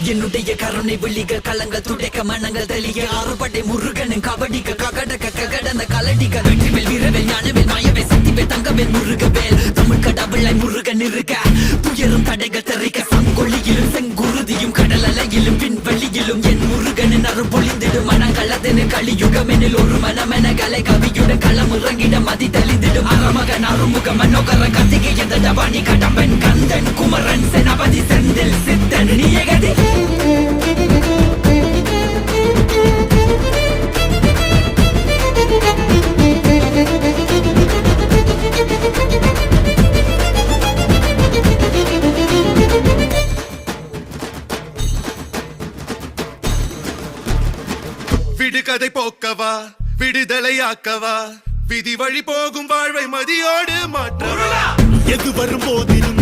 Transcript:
என்னுடைய கருணை விழிக கலங்கள் துடைக்க மனங்கள் தெளிய ஆறுபடை முருகனின் கபடிக்க ககடக்க ககடந்த கலடிக்க வெற்றிவேல் வீரவேல் ஞானவேல் மாயவே சக்திவேல் தங்கவேல் முருகவேல் தமிழ் கடவுளை முருகன் இருக்க துயரும் தடைகள் தெரிக்க சங்கொழியிலும் செங்குருதியும் கடல் அலையிலும் பின்வெளியிலும் என் முருகனின் அருள் பொழிந்திடும் மனங்களதெனு கலியுகமெனில் ஒரு மனமென கலை கவியுடன் களம் இறங்கிட மதி தெளிந்திடும் அறமகன் அருமுக மனோகர கத்திகை எந்த டபாணி கடம்பன் கந்தன் குமரன் செனபதி செந்தில் சித்தன் நீயகதி விடுகதை போக்கவா விடுதலையாக்கவா விதி வழி போகும் வாழ்வை மதியோடு மாற்றவா எது வரும்போதிலும்